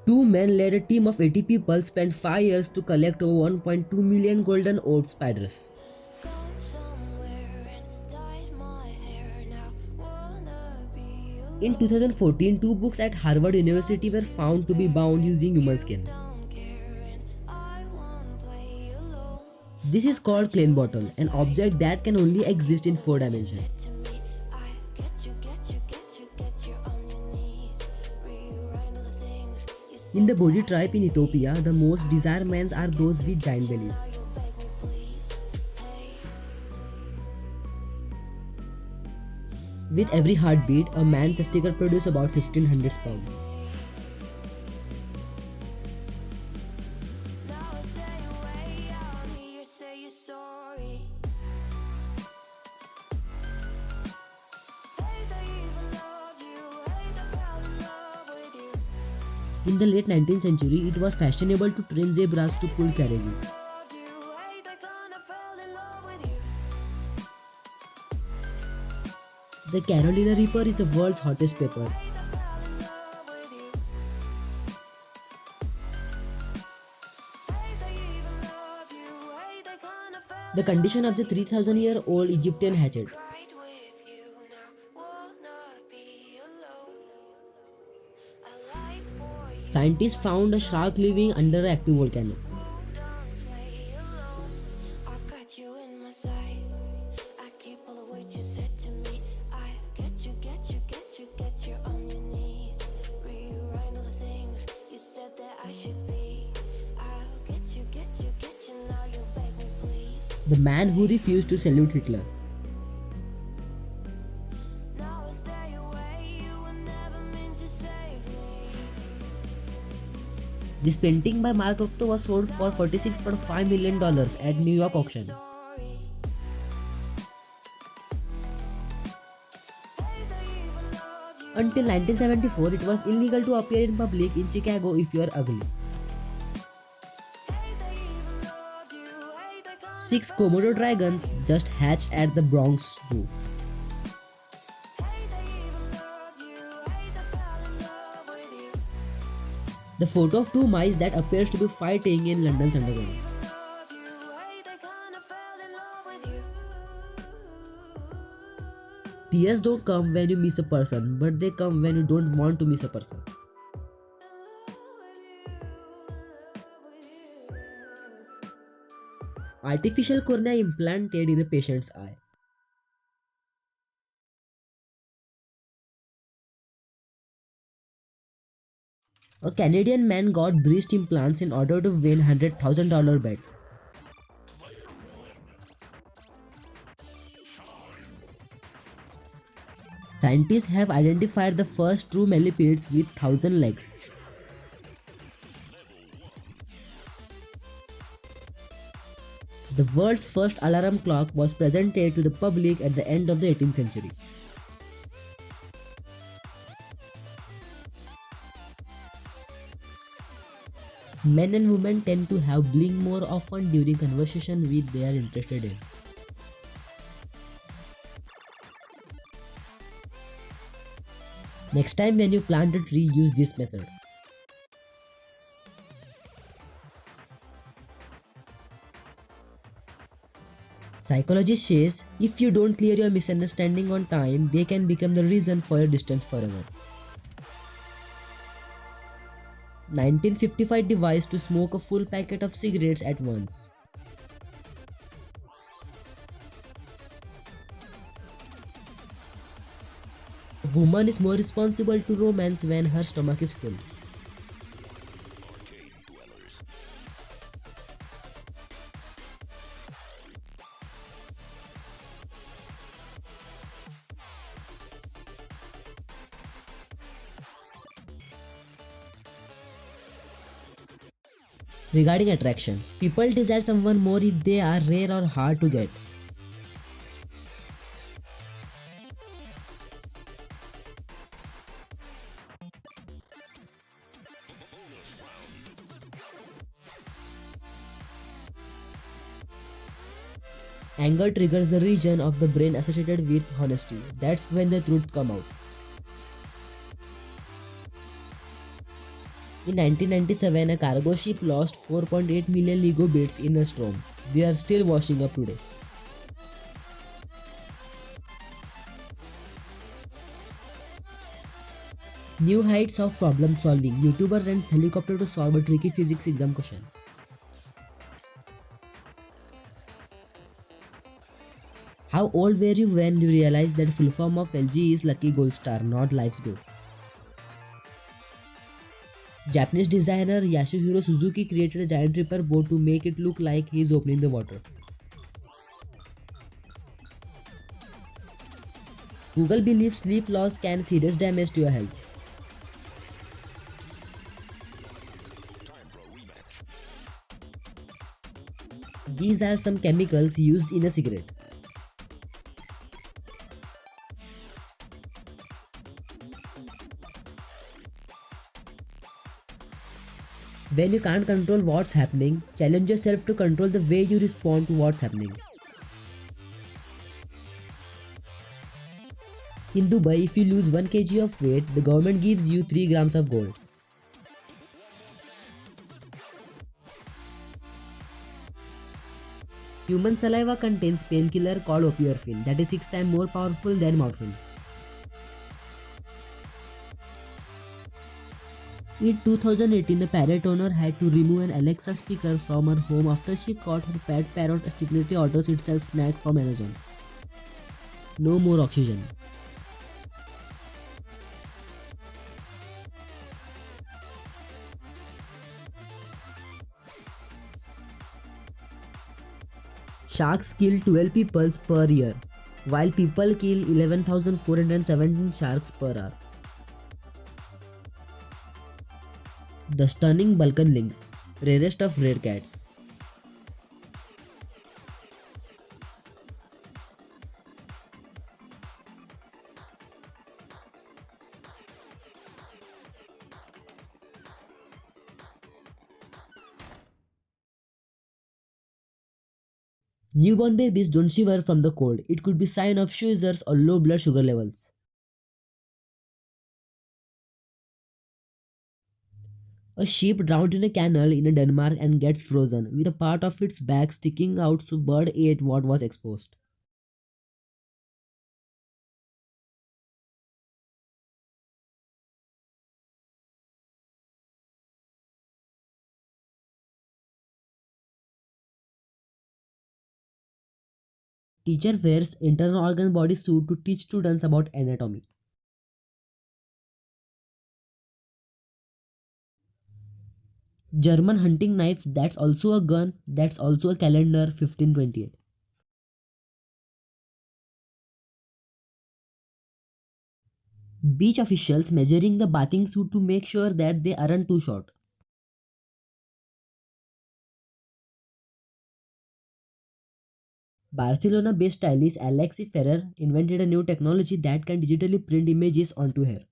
Two men led a team of 80 people spent 5 years to collect over 1.2 million golden orb spiders. In 2014, two books at Harvard University were found to be bound using human skin. This is called Klein bottle, an object that can only exist in 4 dimensions. In the Bodhi tribe in Ethiopia, the most desired men are those with giant bellies. With every heartbeat, a man's testicle produces about 1500 sperm. In the late 19th century, it was fashionable to train zebras to pull carriages. The Carolina Reaper is the world's hottest pepper. The condition of the 3000-year-old Egyptian hatchet. Scientists found a shark living under an active volcano. The man who refused to salute Hitler. This painting by Mark Rothko was sold for $46.5 million at New York auction. Until 1974, it was illegal to appear in public in Chicago if you are ugly. 6 Komodo dragons just hatched at the Bronx Zoo. The photo of two mice that appears to be fighting in London's underground. Tears don't come when you miss a person, but they come when you don't want to miss a person. Artificial cornea implanted in a patient's eye. A Canadian man got breast implants in order to win $100,000 bet. Scientists have identified the first true millipedes with 1,000 legs. The world's first alarm clock was presented to the public at the end of the 18th century. Men and women tend to have blink more often during conversation with they are interested in. Next time when you plant a tree, use this method. Psychology says if you don't clear your misunderstanding on time, they can become the reason for your distance forever. 1955 device to smoke a full packet of cigarettes at once. A woman is more responsible to romance when her stomach is full. Regarding attraction, people desire someone more if they are rare or hard to get. Anger triggers the region of the brain associated with honesty. That's when the truth comes out. In 1997, a cargo ship lost 4.8 million Lego bits in a storm. They are still washing up today. New heights of problem solving. YouTuber rents helicopter to solve a tricky physics exam question. How old were you when you realized that full form of LG is Lucky Gold Star, not Life's Good? Japanese designer Yasuhiro Suzuki created a giant ripper boat to make it look like he is opening the water. Google believes sleep loss can serious damage to your health. These are some chemicals used in a cigarette. When you can't control what's happening, challenge yourself to control the way you respond to what's happening. In Dubai, if you lose 1 kg of weight, the government gives you 3 grams of gold. Human saliva contains painkiller called opioid that is 6 times more powerful than morphine. In 2018, a parrot owner had to remove an Alexa speaker from her home after she caught her pet parrot secretly orders itself snack from Amazon. No more oxygen. Sharks kill 12 people per year, while people kill 11,417 sharks per hour. The stunning Balkan lynx, rarest of rare cats. Newborn babies don't shiver from the cold. It could be sign of seizures or low blood sugar levels. A sheep drowned in a canal in Denmark and gets frozen, with a part of its back sticking out so bird ate what was exposed. Teacher wears internal organ body suit to teach students about anatomy. German hunting knife that's also a gun, that's also a calendar 1528. Beach officials measuring the bathing suit to make sure that they aren't too short. Barcelona based stylist Alexi Ferrer invented a new technology that can digitally print images onto hair.